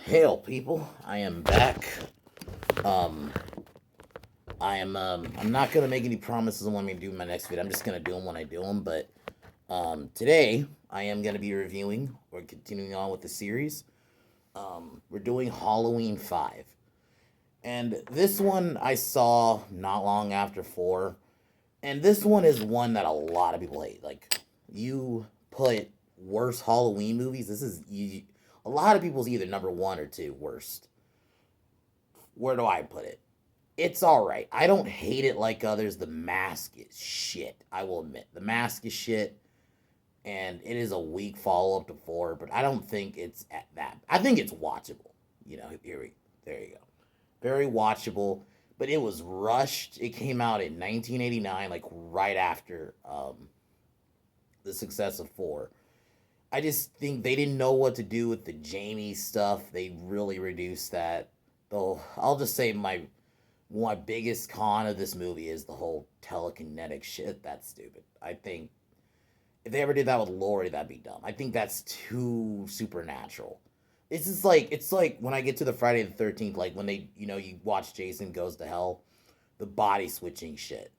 Hail, people! I am back. Um, I'm not gonna make any promises on when I'm gonna do my next video. I'm just gonna do them when I do them. But today I am gonna be reviewing or continuing on with the series. We're doing Halloween 5, and this one I saw not long after 4, and this one is one that a lot of people hate. Like, you put worst Halloween movies. This is you. A lot of people's either number one or two worst. Where do I put it? It's all right. I don't hate it like others. The Mask is shit. I will admit, the Mask is shit, and it is a weak follow up to 4. But I don't think it's at that. I think it's watchable. There you go. Very watchable. But it was rushed. It came out in 1989, like right after the success of 4. I just think they didn't know what to do with the Jamie stuff. They really reduced that. Though I'll just say my biggest con of this movie is the whole telekinetic shit. That's stupid. I think if they ever did that with Laurie, that'd be dumb. I think that's too supernatural. It's like when I get to the Friday the 13th, like when they you watch Jason Goes to Hell, the body switching shit.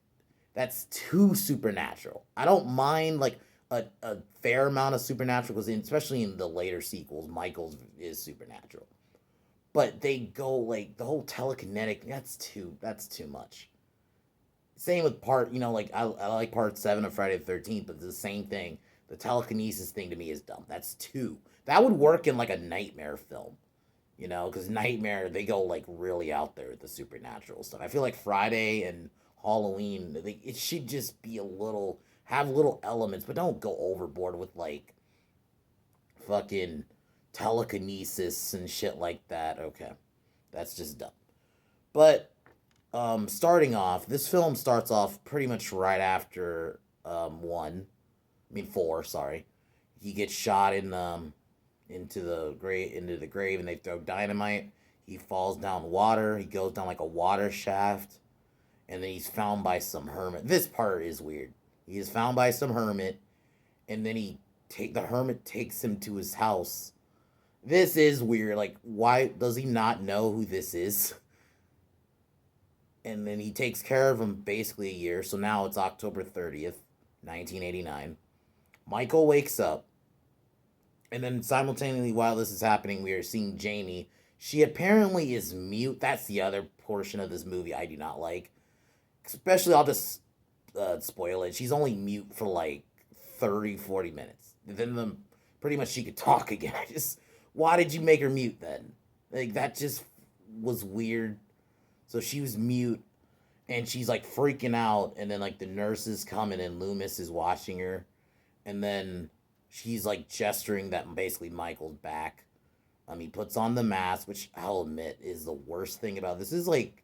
That's too supernatural. I don't mind like a fair amount of supernatural because especially in the later sequels, Michael's is supernatural. But they go like the whole telekinetic. That's too much. Same with like I like part 7 of Friday the 13th, but it's the same thing. The telekinesis thing to me is dumb. That's too. That would work in like a Nightmare film, because Nightmare they go like really out there with the supernatural stuff. I feel like Friday and Halloween, it should just be have little elements, but don't go overboard with like fucking telekinesis and shit like that. Okay, that's just dumb. But starting off, this film starts off pretty much right after 4. Sorry, he gets shot into the grave, and they throw dynamite. He falls down water. He goes down like a water shaft, and then he's found by some hermit. This part is weird. He is found by some hermit, and then the hermit takes him to his house. This is weird. Like, why does he not know who this is? And then he takes care of him basically a year. So now it's October 30th, 1989. Michael wakes up, and then simultaneously, while this is happening, we are seeing Jamie. She apparently is mute. That's the other portion of this movie I do not like. Especially, I'll just spoil it. She's only mute for like 30, 40 minutes. Pretty much she could talk again. Why did you make her mute then? Like, that just was weird. So she was mute, and she's like freaking out, and then like the nurses come in, and Loomis is watching her, and then she's like gesturing that basically Michael's back. He puts on the mask, which I'll admit is the worst thing about this. Is like,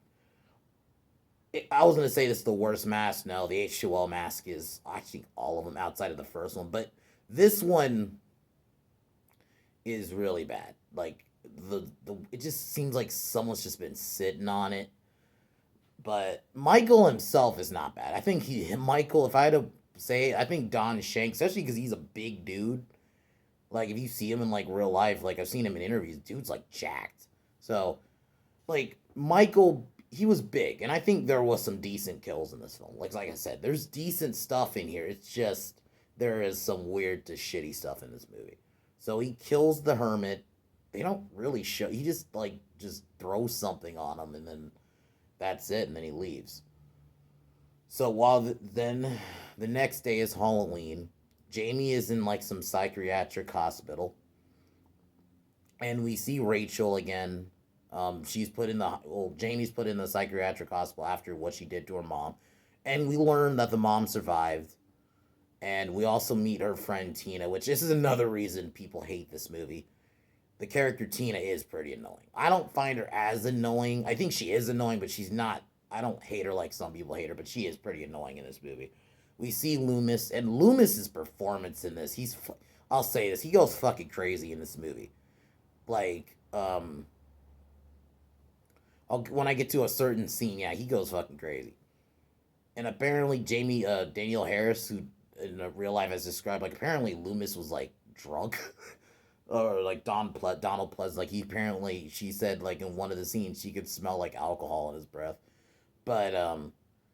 I was gonna say this is the worst mask. No, the H2O mask is actually all of them outside of the first one, but this one is really bad. Like, the it just seems like someone's just been sitting on it. But Michael himself is not bad. I think Michael, if I had to say, I think Don Shanks, especially because he's a big dude. Like, if you see him in like real life, like I've seen him in interviews, dude's like jacked. So, like, Michael, he was big, and I think there was some decent kills in this film. Like I said, there's decent stuff in here. It's just there is some weird to shitty stuff in this movie. So he kills the hermit. They don't really show. He just throws something on him, and then that's it, and then he leaves. So then the next day is Halloween. Jamie is in like some psychiatric hospital, and we see Rachel again. Jamie's put in the psychiatric hospital after what she did to her mom, and we learn that the mom survived. And we also meet her friend Tina, which this is another reason people hate this movie. The character Tina is pretty annoying. I don't find her as annoying. I think she is annoying, but she's not. I don't hate her like some people hate her, but she is pretty annoying in this movie. We see Loomis, and Loomis's performance in this, I'll say this, he goes fucking crazy in this movie. Like, when I get to a certain scene, yeah, he goes fucking crazy. And apparently, Danielle Harris, who in real life has described, like, apparently Loomis was like drunk. or like Donald Pleasence. Like he apparently, she said like in one of the scenes she could smell like alcohol in his breath. But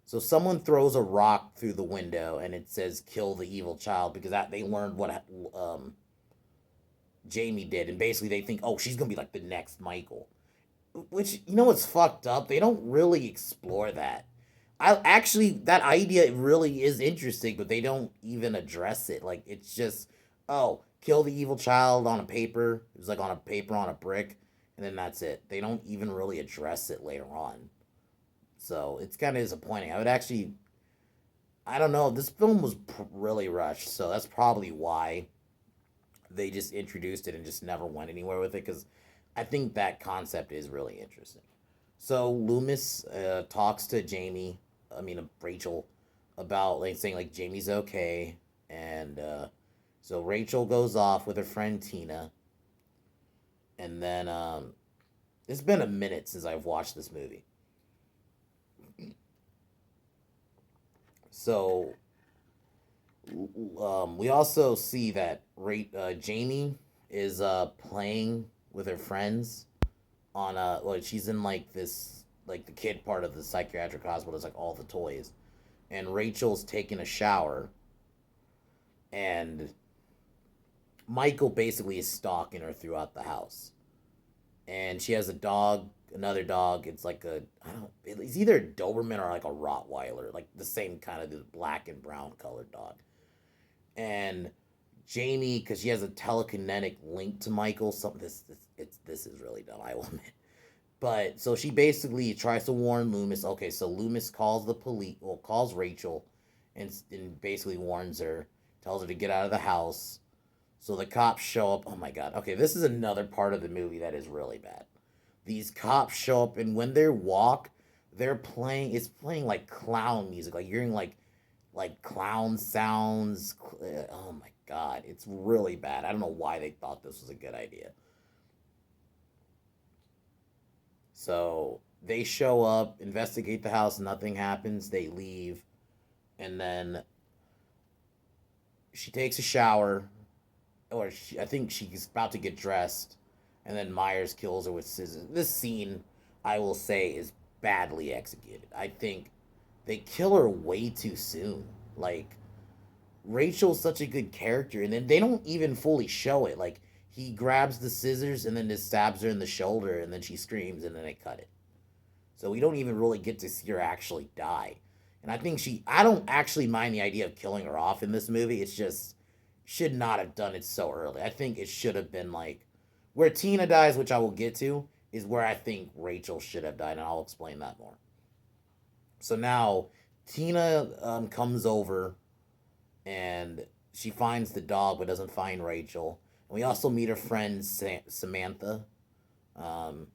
so someone throws a rock through the window and it says "kill the evil child" because that they learned what Jamie did, and basically they think, oh, she's gonna be like the next Michael. Which, you know what's fucked up? They don't really explore that. I actually, that idea really is interesting, but they don't even address it. Like it's just, oh, kill the evil child on a paper. It was like on a paper on a brick, and then that's it. They don't even really address it later on. So it's kind of disappointing. I would actually, I don't know. This film was really rushed, so that's probably why they just introduced it and just never went anywhere with it. Because I think that concept is really interesting. So Loomis talks to Jamie, I mean Rachel, about like saying like Jamie's okay, and so Rachel goes off with her friend Tina, and then it's been a minute since I've watched this movie. So we also see that Jamie is playing with her friends on well, she's in like this like the kid part of the psychiatric hospital. There's like all the toys, and Rachel's taking a shower, and Michael basically is stalking her throughout the house, and she has a dog, another dog. It's like a I don't. It's either a Doberman or like a Rottweiler, like the same kind of the black and brown colored dog. And Jamie, because she has a telekinetic link to Michael, something this is really dumb. I will admit. But so she basically tries to warn Loomis. Okay, so Loomis calls the police, well, calls Rachel, and basically warns her, tells her to get out of the house. So the cops show up. Oh my god. Okay, this is another part of the movie that is really bad. These cops show up, and when they walk, they're playing. It's playing like clown music, like you're hearing like clown sounds. Oh my god, it's really bad. I don't know why they thought this was a good idea. So they show up, investigate the house, nothing happens, they leave, and then she takes a shower, I think she's about to get dressed, and then Myers kills her with scissors. This scene, I will say, is badly executed. I think they kill her way too soon. Like, Rachel's such a good character, and then they don't even fully show it. Like, he grabs the scissors and then just stabs her in the shoulder, and then she screams, and then they cut it. So we don't even really get to see her actually die. And I think I don't actually mind the idea of killing her off in this movie. It's just, should not have done it so early. I think it should have been like, where Tina dies, which I will get to, is where I think Rachel should have died, and I'll explain that more. So now, Tina comes over and she finds the dog but doesn't find Rachel. And we also meet her friend Samantha. Um,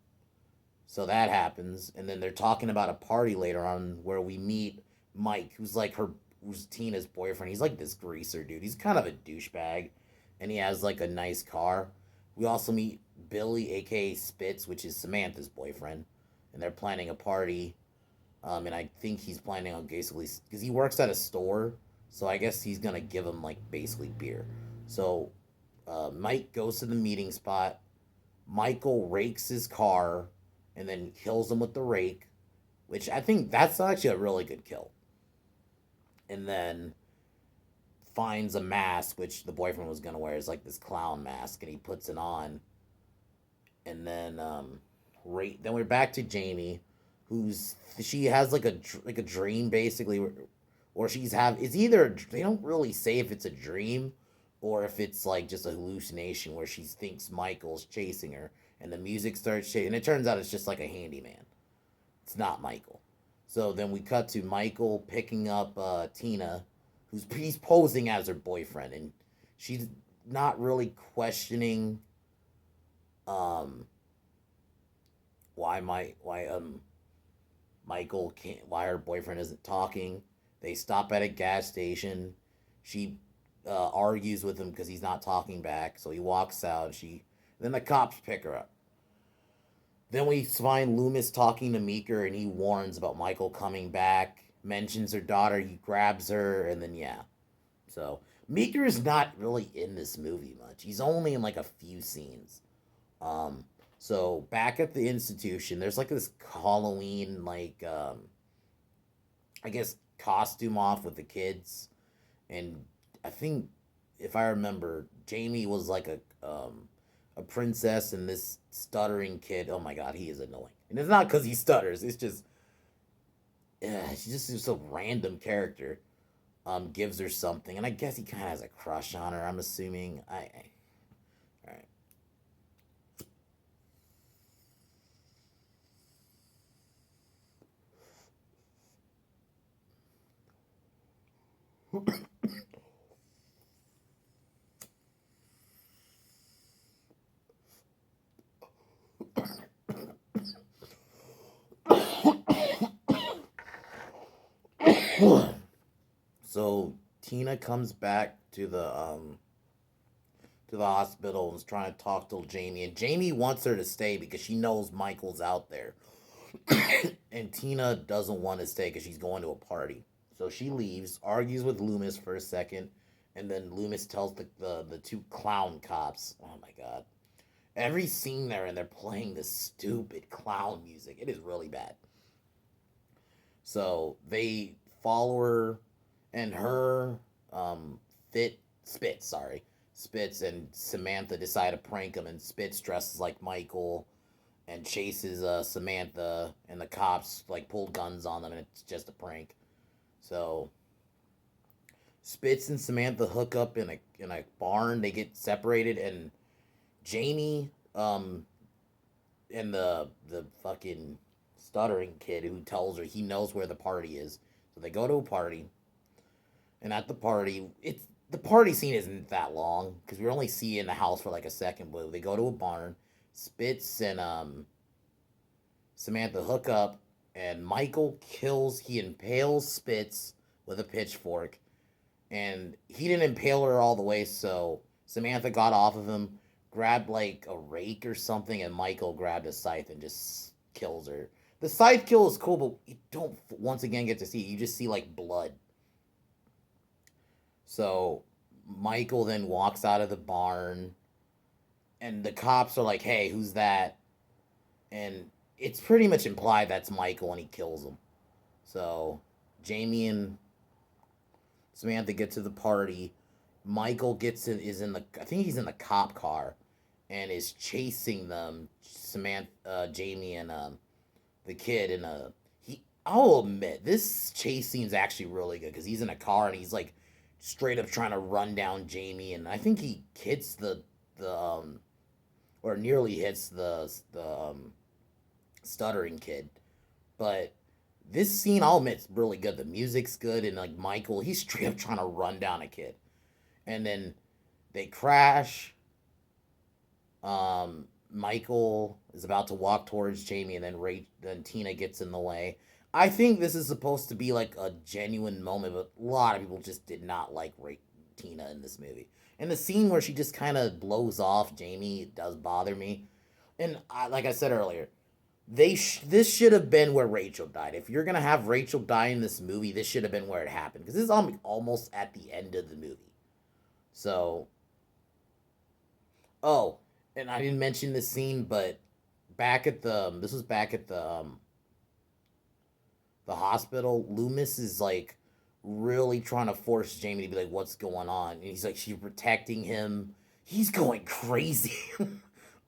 So that happens, and then they're talking about a party later on where we meet Mike, who's Tina's boyfriend. He's like this greaser dude. He's kind of a douchebag, and he has like a nice car. We also meet Billy, aka Spitz, which is Samantha's boyfriend, and they're planning a party. And I think he's planning on basically because he works at a store, so I guess he's gonna give him like basically beer. So Mike goes to the meeting spot. Michael rakes his car and then kills him with the rake, which I think that's actually a really good kill. And then finds a mask, which the boyfriend was gonna wear, is like this clown mask, and he puts it on. And then then we're back to Jamie, who's she has like a dream basically, or it's either they don't really say if it's a dream or if it's like just a hallucination where she thinks Michael's chasing her, and the music starts chasing, and it turns out it's just like a handyman. It's not Michael. So then we cut to Michael picking up Tina, he's posing as her boyfriend, and she's not really questioning um why Michael can't why her boyfriend isn't talking. They stop at a gas station. She argues with him because he's not talking back, so he walks out. Then the cops pick her up. Then we find Loomis talking to Meeker, and he warns about Michael coming back. Mentions her daughter. He grabs her, and then yeah. So, Meeker is not really in this movie much. He's only in like a few scenes. Um, so back at the institution, there's like this Halloween I guess costume off with the kids, and I think if I remember, Jamie was like a princess, and this stuttering kid. Oh my god, he is annoying, and it's not because he stutters. It's just yeah, she's just a random character. Gives her something, and I guess he kind of has a crush on her. I'm assuming. All right. So Tina comes back to the hospital and is trying to talk to Jamie, and Jamie wants her to stay because she knows Michael's out there, and Tina doesn't want to stay because she's going to a party. So she leaves, argues with Loomis for a second, and then Loomis tells the two clown cops, oh my god. Every scene they're in, they're playing this stupid clown music. It is really bad. So they follow her and her fit Spitz, sorry. Spitz and Samantha decide to prank him, and Spitz dresses like Michael and chases Samantha, and the cops like pull guns on them, and it's just a prank. So Spitz and Samantha hook up in a barn. They get separated, and Jamie and the fucking stuttering kid who tells her he knows where the party is. So they go to a party, and at the party, it's the party scene isn't that long because we only see in the house for like a second. But they go to a barn. Spitz and Samantha hook up, and he impales Spitz with a pitchfork, and he didn't impale her all the way, so Samantha got off of him, grabbed like a rake or something, and Michael grabbed a scythe and just kills her. The scythe kill is cool, but you don't once again get to see it. You just see like blood. So Michael then walks out of the barn, and the cops are like, "Hey, who's that?" And it's pretty much implied that's Michael, and he kills him. So Jamie and Samantha get to the party. Michael is in the I think he's in the cop car, and is chasing them. Samantha, Jamie, and the kid in a he. I'll admit this chase scene is actually really good because he's in a car and he's like straight up trying to run down Jamie, and I think he hits the or nearly hits the stuttering kid. But this scene, I'll admit, is really good. The music's good, and like Michael, he's straight up trying to run down a kid, and then they crash. Michael is about to walk towards Jamie, and then Tina gets in the way. I think this is supposed to be like a genuine moment, but a lot of people just did not like Tina in this movie. And the scene where she just kind of blows off Jamie does bother me. And like I said earlier, this should have been where Rachel died. If you're gonna have Rachel die in this movie, this should have been where it happened because this is almost at the end of the movie. So, oh, and I didn't mention this scene, but back at the hospital, Loomis is like really trying to force Jamie to be like, "What's going on?" And he's like, "She's protecting him." He's going crazy.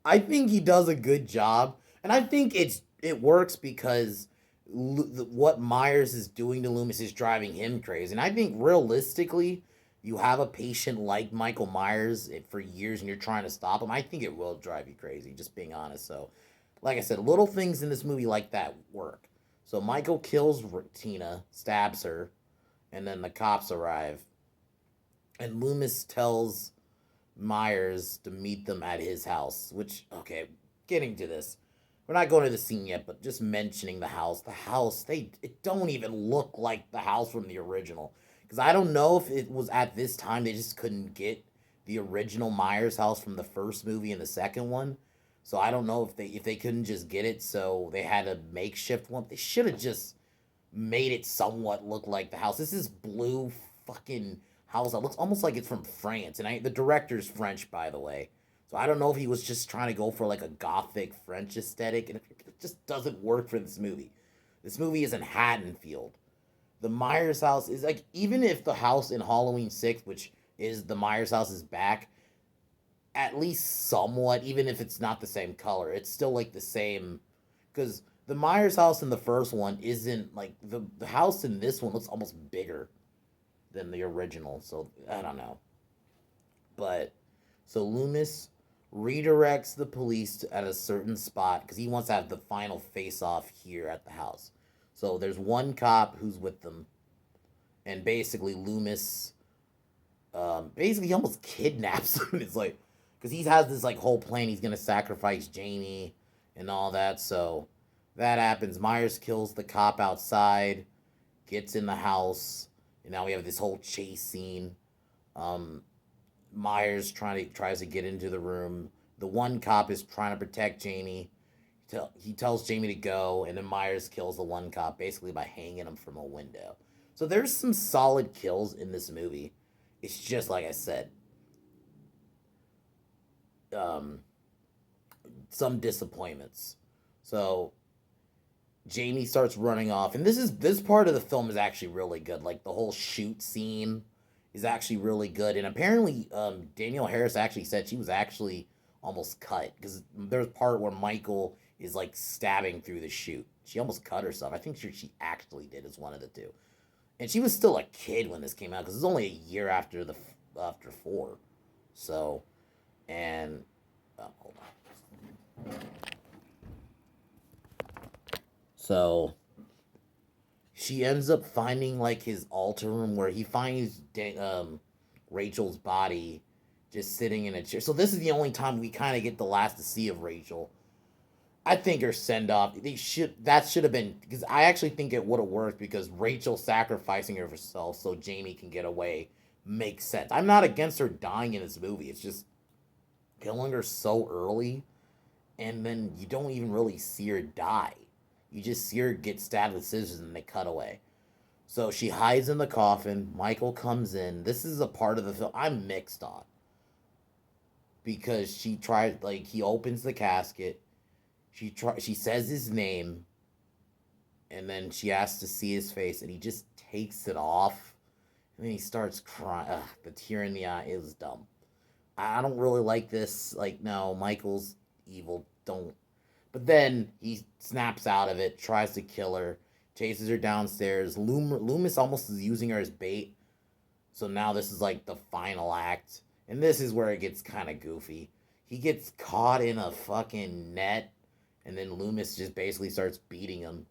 I think he does a good job, and I think it works because what Myers is doing to Loomis is driving him crazy. And I think realistically, you have a patient like Michael Myers for years, and you're trying to stop him. I think it will drive you crazy. Just being honest. So, like I said, little things in this movie like that work. So Michael kills Tina, stabs her, and then the cops arrive, and Loomis tells Myers to meet them at his house, which, okay, getting to this. We're not going to the scene yet, but just mentioning the house. The house, it don't even look like the house from the original. Because I don't know if it was at this time they just couldn't get the original Myers house from the first movie and the second one. So I don't know if they couldn't just get it, so they had a makeshift one. They should have just made it somewhat look like the house. This is blue fucking house that looks almost like it's from France. And the director's French, by the way. So I don't know if he was just trying to go for like a gothic French aesthetic, and it just doesn't work for this movie. This movie is in Haddonfield. The Myers house is like, even if the house in Halloween 6, which is the Myers house, is back, at least somewhat, even if it's not the same color, it's still like the same. Because the Myers house in the first one isn't like the house in this one looks almost bigger than the original. So I don't know. But so Loomis redirects the police at a certain spot because he wants to have the final face off here at the house. So there's one cop who's with them, and basically Loomis, basically he almost kidnaps him. It's like, because he has this like whole plan. He's gonna sacrifice Jamie and all that. So that happens. Myers kills the cop outside, gets in the house, and now we have this whole chase scene. Um, Myers tries to get into the room. The one cop is trying to protect Jamie. He tells Jamie to go, and then Myers kills the one cop basically by hanging him from a window. So there's some solid kills in this movie. It's just like I said, um, some disappointments. So Jamie starts running off, and this part of the film is actually really good. Like the whole shoot scene is actually really good, and apparently, Danielle Harris actually said she was actually almost cut because there's a part where Michael is like stabbing through the chute. She almost cut herself. I think she actually did. Is one of the two, and she was still a kid when this came out because it's only a year after after four. So, and hold on. So she ends up finding like his altar room where he finds Rachel's body just sitting in a chair. So this is the only time we kind of get the last to see of Rachel. I think her send off, that should have been, because I actually think it would have worked because Rachel sacrificing herself so Jamie can get away makes sense. I'm not against her dying in this movie. It's just killing her so early, and then you don't even really see her die. You just see her get stabbed with scissors and they cut away. So she hides in the coffin. Michael comes in. This is a part of the film I'm mixed on because she tried, like, he opens the casket. She says his name, and then she asks to see his face, and he just takes it off, and then he starts crying. Ugh, the tear in the eye. It was dumb. I don't really like this. Like, no, Michael's evil. Don't. But then he snaps out of it, tries to kill her, chases her downstairs. Loomis almost is using her as bait. So now this is like the final act. And this is where it gets kind of goofy. He gets caught in a fucking net, and then Loomis just basically starts beating him.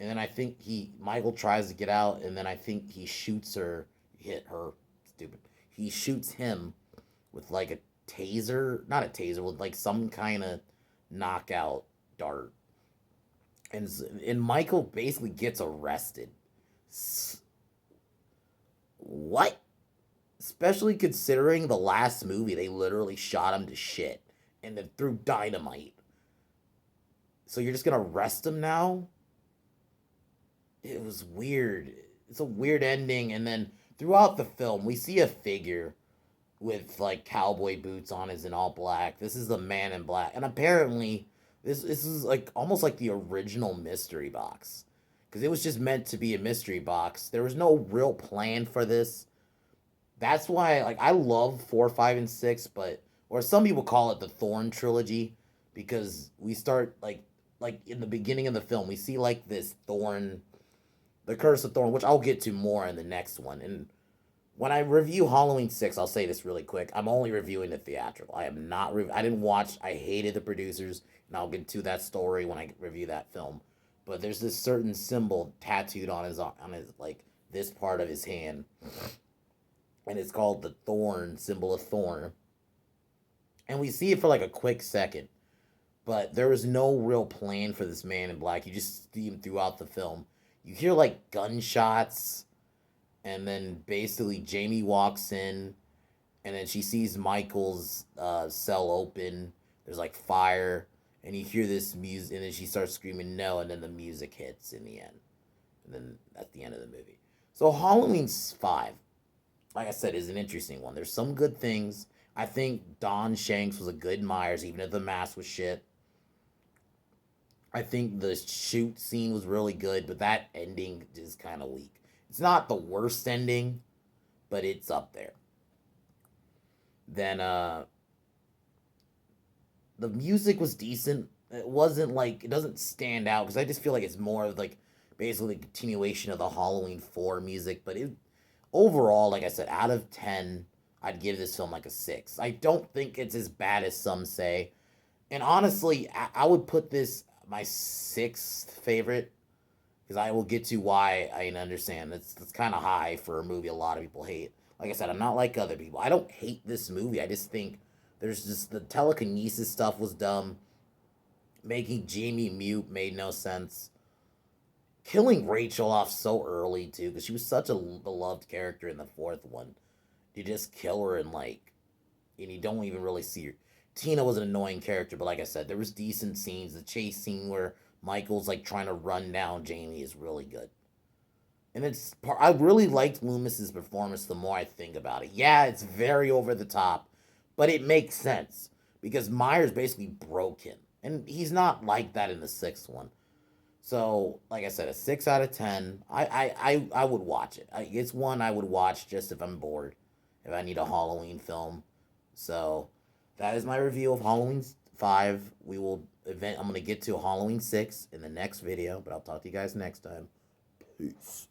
And then I think Michael tries to get out, and then I think he shoots her, hit her, stupid. He shoots him with like a taser, not a taser, with like some kind of knockout dart. And Michael basically gets arrested. What? Especially considering the last movie, they literally shot him to shit and then threw dynamite. So you're just gonna arrest him now? It was weird. It's a weird ending, and then throughout the film, we see a figure with like cowboy boots on, is in all black. This is the Man in Black, and apparently this is like almost like the original mystery box because it was just meant to be a mystery box. There was no real plan for this. That's why, like, I love 4, 5, and 6, but or some people call it the Thorn trilogy because we start like in the beginning of the film we see like this Thorn, the Curse of Thorn, which I'll get to more in the next one. And when I review Halloween 6, I'll say this really quick. I'm only reviewing the theatrical. I am not. I didn't watch. I hated the producers, and I'll get to that story when I review that film. But there's this certain symbol tattooed on his like this part of his hand, and it's called the Thorn symbol of Thorn. And we see it for like a quick second, but there was no real plan for this Man in Black. You just see him throughout the film. You hear like gunshots, and then basically Jamie walks in, and then she sees Michael's cell open. There's like fire, and you hear this music, and then she starts screaming no, and then the music hits in the end, and then that's the end of the movie. So Halloween 5, like I said, is an interesting one. There's some good things. I think Don Shanks was a good Myers, even if the mask was shit. I think the shoot scene was really good, but that ending is kind of weak. It's not the worst ending, but it's up there. Then the music was decent. It wasn't like, it doesn't stand out because I just feel like it's more of like basically a continuation of the Halloween 4 music, but it overall, like I said, out of 10, I'd give this film like a 6. I don't think it's as bad as some say. And honestly, I would put this my sixth favorite because I will get to why I understand that's kind of high for a movie a lot of people hate. Like I said, I'm not like other people. I don't hate this movie. I just think there's just the telekinesis stuff was dumb. Making Jamie mute made no sense. Killing Rachel off so early too, because she was such a beloved character in the fourth one. You just kill her and like, and you don't even really see her. Tina was an annoying character, but like I said, there was decent scenes. The chase scene where Michael's like trying to run down Jamie is really good. And I really liked Loomis's performance the more I think about it. Yeah, it's very over the top, but it makes sense because Myers basically broke him. And he's not like that in the sixth one. So, like I said, a 6 out of 10. I would watch it. It's one I would watch just if I'm bored, if I need a Halloween film. So, that is my review of Halloween 5. I'm going to get to Halloween 6 in the next video, but I'll talk to you guys next time. Peace.